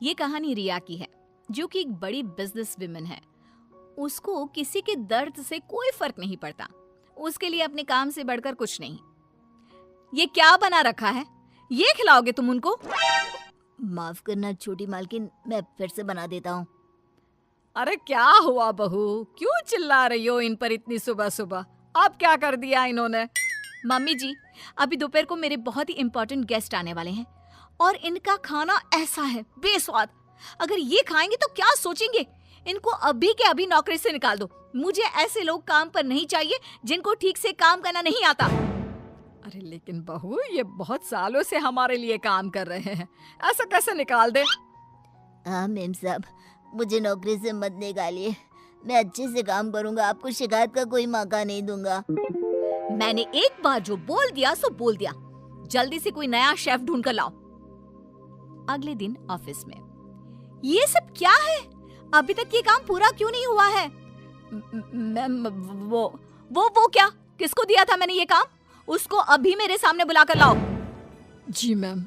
ये कहानी रिया की है, जो कि एक बड़ी बिजनेस विमेन है। उसको किसी के दर्द से कोई फर्क नहीं पड़ता। उसके लिए अपने काम से बढ़कर कुछ नहीं। ये क्या बना रखा है? ये खिलाओगे तुम उनको? माफ करना छोटी मालकिन, मैं फिर से बना देता हूँ। अरे क्या हुआ बहू, क्यों चिल्ला रही हो इन पर इतनी सुबह सुबह? अब क्या कर दिया इन्होंने? मम्मी जी, अभी दोपहर को मेरे बहुत ही इम्पोर्टेंट गेस्ट आने वाले हैं और इनका खाना ऐसा है बेस्वाद। अगर ये खाएंगे तो क्या सोचेंगे? इनको अभी के अभी नौकरी से निकाल दो। मुझे ऐसे लोग काम पर नहीं चाहिए जिनको ठीक से काम करना नहीं आता। अरे लेकिन बहू, ये बहुत सालों से हमारे लिए काम कर रहे हैं, ऐसा कैसे निकाल दे? हाँ मेम साहब, मुझे नौकरी से मत निकालिए। मैं अच्छे से काम करूंगा, आपको शिकायत का कोई मौका नहीं दूंगा। मैंने एक बार जो बोल दिया सो बोल दिया। जल्दी से कोई नया शेफ ढूंढ कर लाओ। अगले दिन ऑफिस में, ये सब क्या है? अभी तक ये काम पूरा क्यों नहीं हुआ है? मैम, वो क्या? किसको दिया था मैंने ये काम? उसको अभी मेरे सामने बुलाकर लाओ। जी मैम।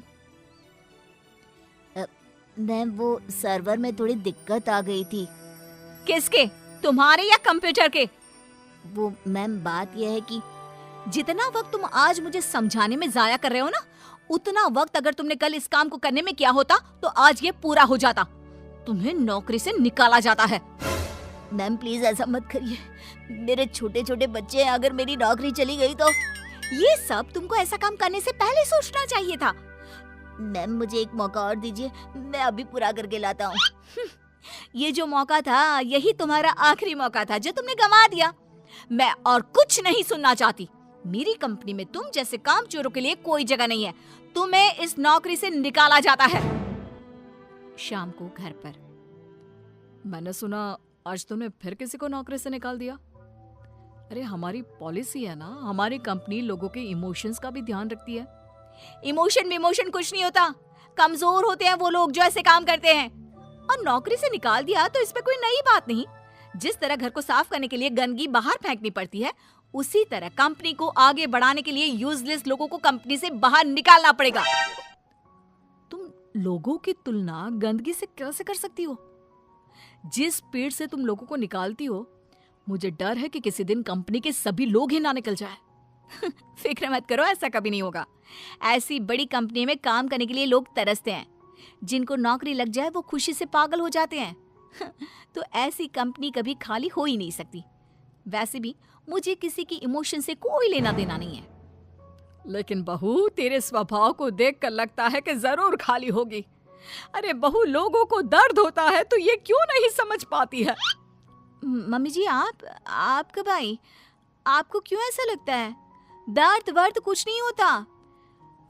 मैम, वो सर्वर में थोड़ी दिक्कत आ गई थी। किसके? तुम्हारे या कंप्यूटर के? वो मैम, बात यह है कि जितना वक्त तुम आज मुझे समझाने में जाया कर रहे हो ना, उतना वक्त अगर तुमने कल इस काम को करने में किया होता तो आज ये पूरा हो जाता। तुम्हें नौकरी से निकाला जाता है। मैम प्लीज ऐसा मत करिए, मेरे छोटे छोटे बच्चे हैं, अगर मेरी नौकरी चली गई तो। ये सब तुमको ऐसा काम करने से पहले सोचना चाहिए था। मैम मुझे एक मौका और दीजिए, मैं अभी पूरा करके लाता हूँ। ये जो मौका था, यही तुम्हारा आखिरी मौका था जो तुमने गंवा दिया। मैं और कुछ नहीं सुनना चाहती। मेरी कंपनी में तुम जैसे कामचोरों के लिए कोई जगह नहीं है। तुम्हें इस नौकरी से निकाला जाता है। शाम को घर पर, मैंने सुना आज तुमने फिर किसी को नौकरी से निकाल दिया। अरे हमारी पॉलिसी है ना, हमारी कंपनी लोगों के इमोशंस का भी ध्यान रखती है। इमोशन कुछ नहीं होता। कमजोर होते हैं वो लोग जो ऐसे काम करते हैं। और नौकरी से निकाल दिया तो इसमें कोई नई बात नहीं। जिस तरह घर को साफ करने के लिए गंदगी बाहर फेंकनी पड़ती है, उसी तरह कंपनी को आगे बढ़ाने के लिए यूजलेस लोगों को कंपनी से बाहर निकालना पड़ेगा। तुम लोगों की तुलना गंदगी से कैसे कर सकती हो? जिस स्पीड से तुम लोगों को निकालती हो, मुझे डर है कि किसी दिन कंपनी के सभी लोग ही ना निकल जाए। फिक्र मत करो, ऐसा कभी नहीं होगा। ऐसी बड़ी कंपनी में काम करने के लिए लोग तरसते हैं। जिनको नौकरी लग जाए वो खुशी से पागल हो जाते हैं। तो ऐसी कंपनी कभी खाली हो ही नहीं सकती। वैसे भी मुझे किसी की इमोशन से कोई लेना देना नहीं है। लेकिन बहू, तेरे स्वभाव को देखकर लगता है कि जरूर खाली होगी। अरे बहू, लोगों को दर्द होता है तो ये क्यों नहीं समझ पाती है? मम्मी जी, आप कब आई? आपको क्यों ऐसा लगता है? दर्द वर्द कुछ नहीं होता।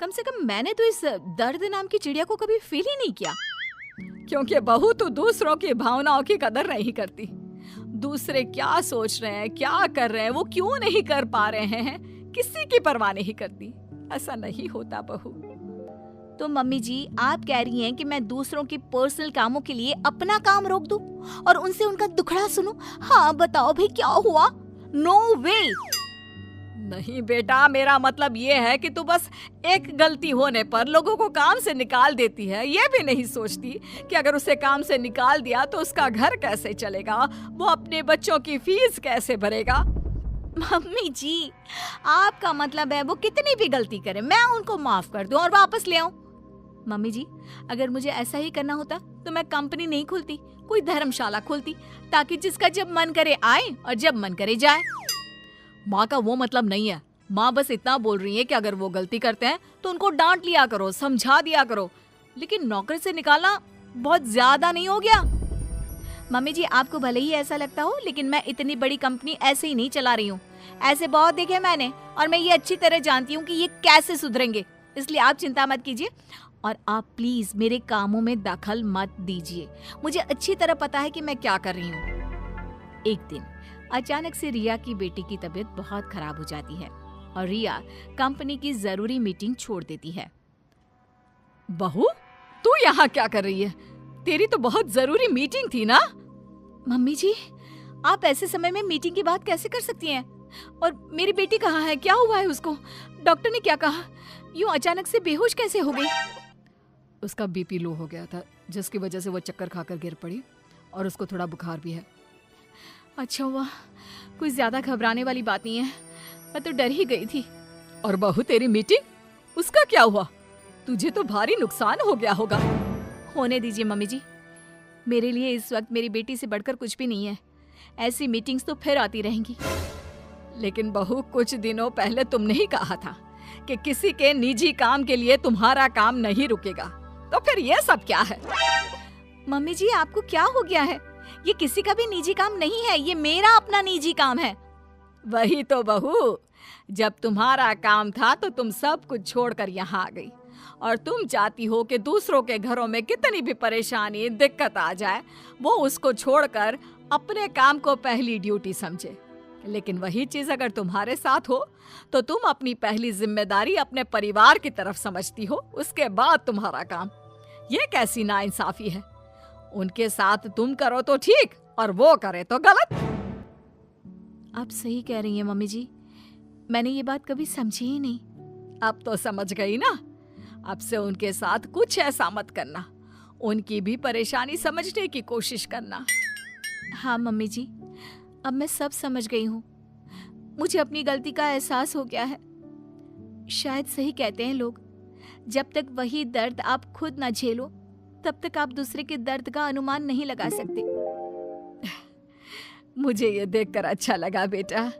कम से कम मैंने तो इस दर्द नाम की चिड़िया को कभी फील ही नहीं किया। क्योंकि बहू तो दूसरों की भावनाओं की कदर नहीं करती। दूसरे क्या सोच रहे हैं, क्या कर रहे हैं, वो क्यों नहीं कर पा रहे हैं, किसी की परवाह नहीं करती। ऐसा नहीं होता बहू। तो मम्मी जी, आप कह रही हैं कि मैं दूसरों के पर्सनल कामों के लिए अपना काम रोक दूं और उनसे उनका दुखड़ा सुनूं? हाँ बताओ भाई, क्या हुआ? नो वे। नहीं बेटा, मेरा मतलब ये है कि तू बस एक गलती होने पर लोगों को काम से निकाल देती है। ये भी नहीं सोचती कि अगर उसे काम से निकाल दिया तो उसका घर कैसे चलेगा, वो अपने बच्चों की फीस कैसे भरेगा। मम्मी जी, आपका मतलब है वो कितनी भी गलती करे मैं उनको माफ कर दूं और वापस ले आऊं? मम्मी जी, अगर मुझे ऐसा ही करना होता तो मैं कंपनी नहीं खोलती, कोई धर्मशाला खोलती, ताकि जिसका जब मन करे आए और जब मन करे जाए। माँ का वो मतलब नहीं है। माँ बस इतना बोल रही है कि अगर वो गलती करते हैं तो उनको डांट लिया करो, समझा दिया करो। लेकिन नौकरी से निकालना बहुत ज्यादा नहीं हो गया? मम्मी जी, आपको भले ही ऐसा लगता हो, लेकिन मैं इतनी बड़ी कंपनी ऐसे ही नहीं चला रही हूँ। ऐसे बहुत देखे मैंने और मैं ये अच्छी तरह जानती हूँ कि ये कैसे सुधरेंगे। इसलिए आप चिंता मत कीजिए और आप प्लीज मेरे कामों में दखल मत दीजिए। मुझे अच्छी तरह पता है कि मैं क्या कर रही हूँ। एक दिन अचानक से रिया की बेटी की तबीयत बहुत खराब हो जाती है और रिया कंपनी की जरूरी मीटिंग छोड़ देती है। बहू, तू यहाँ क्या कर रही है? तेरी तो बहुत जरूरी मीटिंग थी ना? मम्मी जी, आप ऐसे समय में मीटिंग की बात कैसे कर सकती हैं? और मेरी बेटी कहाँ है? क्या हुआ है उसको? डॉक्टर ने क्या कहा? यूं अचानक से बेहोश कैसे हो गई? उसका बीपी लो हो गया था, जिसकी वजह से वो चक्कर खाकर गिर पड़ी और उसको थोड़ा बुखार भी है। अच्छा हुआ, कोई ज्यादा घबराने वाली बात नहीं है, मैं तो डर ही गई थी। और बहू तेरी मीटिंग, उसका क्या हुआ? तुझे तो भारी नुकसान हो गया होगा। होने दीजिए मम्मी जी, मेरे लिए इस वक्त मेरी बेटी से बढ़कर कुछ भी नहीं है। ऐसी मीटिंग्स तो फिर आती रहेंगी। लेकिन बहू, कुछ दिनों पहले तुमने ही कहा था कि किसी के निजी काम के लिए तुम्हारा काम नहीं रुकेगा, तो फिर ये सब क्या है? मम्मी जी, आपको क्या हो गया है? ये किसी का भी निजी काम नहीं है, ये मेरा अपना निजी काम है। वही तो बहू, जब तुम्हारा काम था तो तुम सब कुछ छोड़कर यहाँ आ गई, और तुम चाहती हो कि दूसरों के घरों में कितनी भी परेशानी दिक्कत आ जाए, वो उसको छोड़कर अपने काम को पहली ड्यूटी समझे। लेकिन वही चीज अगर तुम्हारे साथ हो तो तुम अपनी पहली जिम्मेदारी अपने परिवार की तरफ समझती हो, उसके बाद तुम्हारा काम। ये कैसी नाइंसाफी है? उनके साथ तुम करो तो ठीक और वो करे तो गलत। आप सही कह रही हैं मम्मी जी, मैंने ये बात कभी समझी ही नहीं। अब तो समझ गई ना? अब से उनके साथ कुछ ऐसा मत करना, उनकी भी परेशानी समझने की कोशिश करना। हाँ मम्मी जी, अब मैं सब समझ गई हूँ। मुझे अपनी गलती का एहसास हो गया है। शायद सही कहते हैं लोग, जब तक वही दर्द आप खुद ना झेलो तब तक आप दूसरे के दर्द का अनुमान नहीं लगा सकते। मुझे ये देखकर अच्छा लगा बेटा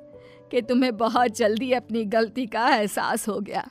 कि तुम्हें बहुत जल्दी अपनी गलती का एहसास हो गया।